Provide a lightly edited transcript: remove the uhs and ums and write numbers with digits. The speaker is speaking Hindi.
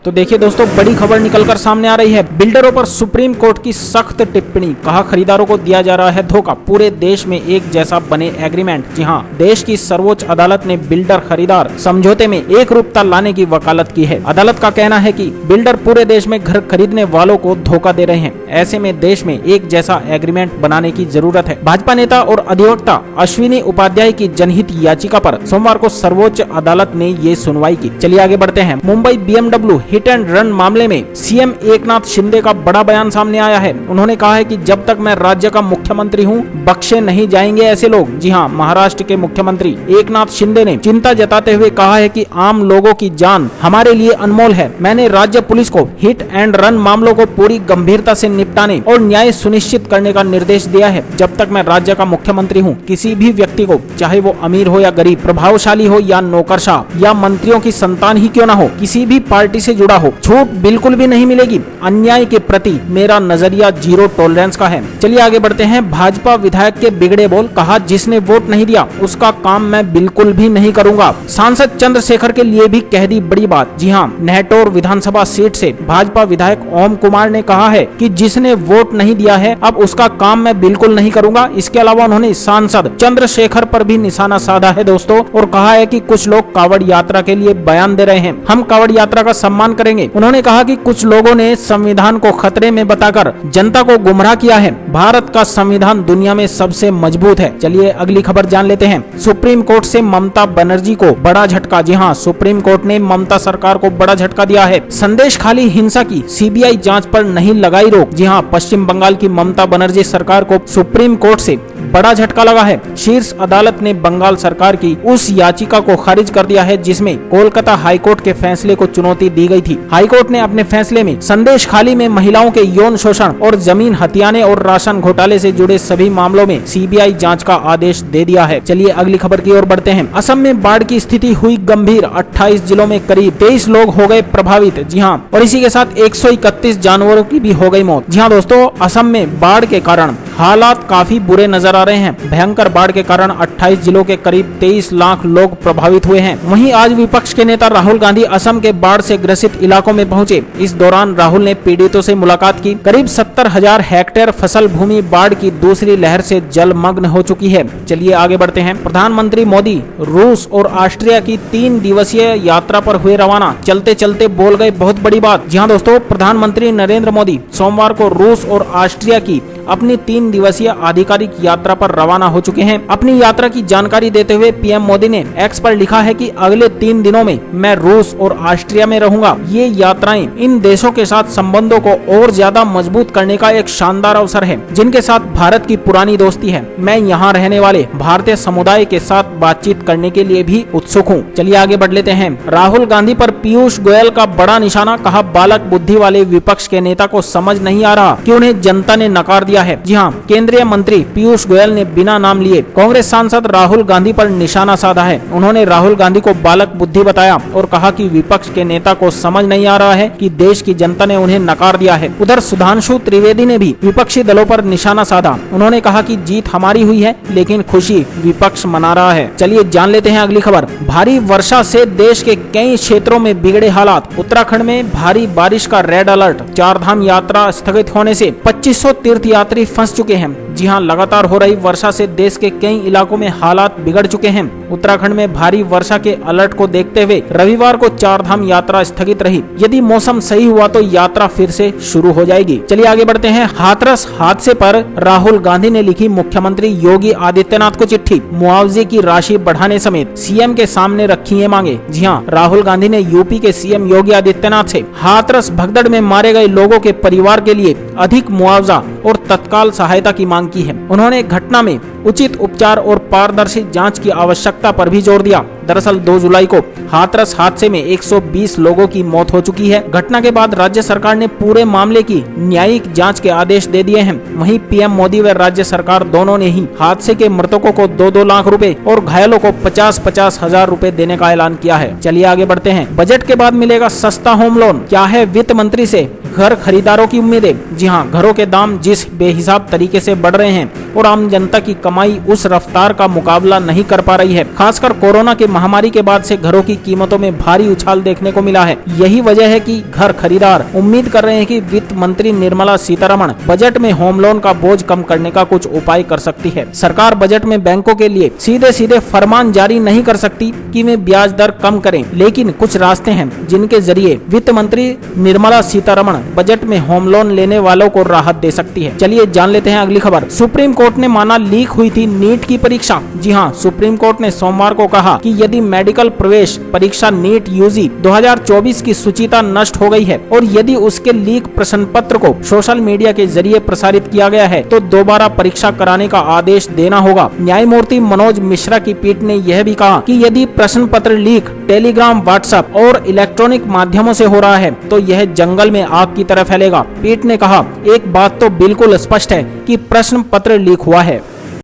तो देखिए दोस्तों, बड़ी खबर निकलकर सामने आ रही है। बिल्डरों पर सुप्रीम कोर्ट की सख्त टिप्पणी, कहा खरीदारों को दिया जा रहा है धोखा, पूरे देश में एक जैसा बने एग्रीमेंट। जी हां, देश की सर्वोच्च अदालत ने बिल्डर खरीदार समझौते में एक रूपता लाने की वकालत की है। अदालत का कहना है कि बिल्डर पूरे देश में घर खरीदने वालों को धोखा दे रहे हैं। ऐसे में देश में एक जैसा एग्रीमेंट बनाने की जरूरत है। भाजपा नेता और अधिवक्ता अश्विनी उपाध्याय की जनहित याचिका पर सोमवार को सर्वोच्च अदालत ने ये सुनवाई की। चलिए आगे बढ़ते हैं। Mumbai BMW hit and run मामले में सीएम एकनाथ शिंदे का बड़ा बयान सामने आया है। उन्होंने कहा है कि जब तक मैं राज्य का मुख्यमंत्री हूं, बख्शे नहीं जाएंगे ऐसे लोग। जी हां, महाराष्ट्र के मुख्यमंत्री एकनाथ शिंदे ने चिंता जताते हुए कहा है कि आम लोगों की जान हमारे लिए अनमोल है। मैंने राज्य पुलिस को हिट एंड रन मामलों को पूरी गंभीरता से निपटाने और न्याय सुनिश्चित करने का निर्देश दिया है। जब तक मैं राज्य का मुख्यमंत्री हूं, किसी भी व्यक्ति को, चाहे वो अमीर हो या गरीब, प्रभावशाली हो या नौकरशाह या मंत्रियों की संतान ही क्यों न हो, किसी भी पार्टी से जुड़ा हो, छूट बिल्कुल भी नहीं मिलेगी। अन्याय के प्रति मेरा नजरिया जीरो टॉलरेंस का है। चलिए आगे बढ़ते हैं। भाजपा विधायक के बिगड़े बोल, कहा जिसने वोट नहीं दिया उसका काम मैं बिल्कुल भी नहीं करूंगा। सांसद चंद्रशेखर के लिए भी कह दी बड़ी बात। जी हां, नेहटोर विधानसभा सीट से भाजपा विधायक ओम कुमार ने कहा है कि जिसने वोट नहीं दिया है अब उसका काम मैं बिल्कुल नहीं करूंगा। इसके अलावा उन्होंने सांसद चंद्रशेखर पर भी निशाना साधा है दोस्तों, और कहा है कि कुछ लोग कावड़ यात्रा के लिए बयान दे रहे हैं, हम कावड़ यात्रा का सम्मान करेंगे। उन्होंने कहा कि कुछ लोगों ने संविधान को खतरे में बताकर जनता को गुमराह किया है। भारत का संविधान दुनिया में सबसे मजबूत है। चलिए अगली खबर जान लेते हैं। सुप्रीम कोर्ट से ममता बनर्जी को बड़ा झटका। जी हां, सुप्रीम कोर्ट ने ममता सरकार को बड़ा झटका दिया है। संदेश खाली हिंसा की सीबीआई जांच पर नहीं लगाई रोक। जी हां, पश्चिम बंगाल की ममता बनर्जी सरकार को सुप्रीम कोर्ट से बड़ा झटका लगा है। शीर्ष अदालत ने बंगाल सरकार की उस याचिका को खारिज कर दिया है जिसमें कोलकाता हाईकोर्ट के फैसले को चुनौती दी गई थी। हाईकोर्ट ने अपने फैसले में संदेश खाली में महिलाओं के यौन शोषण और जमीन हथियाने और राशन घोटाले से जुड़े सभी मामलों में सीबीआई जांच का आदेश दे दिया है। चलिए अगली खबर की ओर बढ़ते हैं। असम में बाढ़ की स्थिति हुई गंभीर, 28 जिलों में करीब 23 लोग हो गए प्रभावित। जी हां, और इसी के साथ 131 जानवरों की भी हो गई मौत। जी हां दोस्तों, असम में बाढ़ के कारण हालात काफी बुरे नजर आ रहे हैं। भयंकर बाढ़ के कारण 28 जिलों के करीब 23 लाख लोग प्रभावित हुए हैं। वहीं आज विपक्ष के नेता राहुल गांधी असम के बाढ़ से ग्रसित इलाकों में पहुंचे। इस दौरान राहुल ने पीड़ितों से मुलाकात की। करीब 70,000 हेक्टेयर फसल भूमि बाढ़ की दूसरी लहर से जलमग्न हो चुकी है। चलिए आगे बढ़ते हैं। प्रधानमंत्री मोदी रूस और ऑस्ट्रिया की 3 दिवसीय यात्रा पर हुए रवाना। चलते चलते बोल गए बहुत बड़ी बात। जी हां दोस्तों, प्रधानमंत्री नरेंद्र मोदी सोमवार को रूस और ऑस्ट्रिया की अपनी 3 दिवसीय आधिकारिक यात्रा पर रवाना हो चुके हैं। अपनी यात्रा की जानकारी देते हुए पीएम मोदी ने एक्स पर लिखा है कि अगले 3 दिनों में मैं रूस और ऑस्ट्रिया में रहूंगा। ये यात्राएं इन देशों के साथ संबंधों को और ज्यादा मजबूत करने का एक शानदार अवसर है, जिनके साथ भारत की पुरानी दोस्ती है। मैं यहाँ रहने वाले भारतीय समुदाय के साथ बातचीत करने के लिए भी उत्सुक हूँ। चलिए आगे बढ़ लेते हैं। राहुल गांधी पर पीयूष गोयल का बड़ा निशाना, कहा बालक बुद्धि वाले विपक्ष के नेता को समझ नहीं आ रहा कि उन्हें जनता ने नकार दिया है। जी हां, केंद्रीय मंत्री पीयूष गोयल ने बिना नाम लिए कांग्रेस सांसद राहुल गांधी पर निशाना साधा है। उन्होंने राहुल गांधी को बालक बुद्धि बताया और कहा कि विपक्ष के नेता को समझ नहीं आ रहा है कि देश की जनता ने उन्हें नकार दिया है। उधर सुधांशु त्रिवेदी ने भी विपक्षी दलों पर निशाना साधा। उन्होंने कहा कि जीत हमारी हुई है, लेकिन खुशी विपक्ष मना रहा है। चलिए जान लेते हैं अगली खबर। भारी वर्षा से देश के कई क्षेत्रों में बिगड़े हालात। उत्तराखंड में भारी बारिश का रेड अलर्ट। 4 धाम यात्रा स्थगित होने से 2500 तीर्थयात्री फंस चुके हैं। जी हां, लगातार हो रही वर्षा से देश के कई इलाकों में हालात बिगड़ चुके हैं। उत्तराखंड में भारी वर्षा के अलर्ट को देखते हुए रविवार को 4 धाम यात्रा स्थगित रही। यदि मौसम सही हुआ तो यात्रा फिर से शुरू हो जाएगी। चलिए आगे बढ़ते हैं। हाथरस हादसे पर राहुल गांधी ने लिखी मुख्यमंत्री योगी आदित्यनाथ को चिट्ठी। मुआवजे की राशि बढ़ाने समेत सीएम के सामने रखी है मांगे। जी हां, राहुल गांधी ने यूपी के सीएम योगी आदित्यनाथ से हाथरस भगदड़ में मारे गए लोगों के परिवार के लिए अधिक मुआवजा और तत्काल सहायता की मांग की है। उन्होंने घटना में उचित उपचार और पारदर्शी जांच की आवश्यकता पर भी जोर दिया। दरअसल 2 जुलाई को हाथरस हादसे में 120 लोगों की मौत हो चुकी है। घटना के बाद राज्य सरकार ने पूरे मामले की न्यायिक जांच के आदेश दे दिए हैं। वहीं पीएम मोदी व राज्य सरकार दोनों ने ही हादसे के मृतकों को 2-2 लाख रुपए और घायलों को 50-50 हजार रुपए देने का ऐलान किया है। चलिए आगे बढ़ते हैं। बजट के बाद मिलेगा सस्ता होम लोन, क्या है वित्त मंत्री से घर खरीदारों की उम्मीदें। जी हाँ, घरों के दाम जिस बेहिसाब तरीके से बढ़ रहे हैं और आम जनता की कमाई उस रफ्तार का मुकाबला नहीं कर पा रही है। खासकर कोरोना के महामारी के बाद से घरों की कीमतों में भारी उछाल देखने को मिला है। यही वजह है कि घर खरीदार उम्मीद कर रहे हैं कि वित्त मंत्री निर्मला सीतारमण बजट में होम लोन का बोझ कम करने का कुछ उपाय कर सकती है। सरकार बजट में बैंकों के लिए सीधे सीधे फरमान जारी नहीं कर सकती कि वे ब्याज दर कम करें, लेकिन कुछ रास्ते हैं जिनके जरिए वित्त मंत्री निर्मला सीतारमण बजट में होम लोन लेने वालों को राहत दे सकती है। चलिए जान लेते हैं अगली खबर। सुप्रीम कोर्ट ने माना लीक हुई थी नीट की परीक्षा। जी हां, सुप्रीम कोर्ट ने सोमवार को कहा कि यदि मेडिकल प्रवेश परीक्षा नीट यूजी 2024 की सूचिता नष्ट हो गई है और यदि उसके लीक प्रश्न पत्र को सोशल मीडिया के जरिए प्रसारित किया गया है तो दोबारा परीक्षा कराने का आदेश देना होगा। न्यायमूर्ति मनोज मिश्रा की पीठ ने यह भी कहा कि यदि प्रश्न पत्र लीक टेलीग्राम, व्हाट्सएप और इलेक्ट्रॉनिक माध्यमों से हो रहा है तो यह जंगल में आग की तरह फैलेगा। पीठ ने कहा, एक बात तो बिल्कुल स्पष्ट है कि प्रश्न पत्र लीक हुआ है।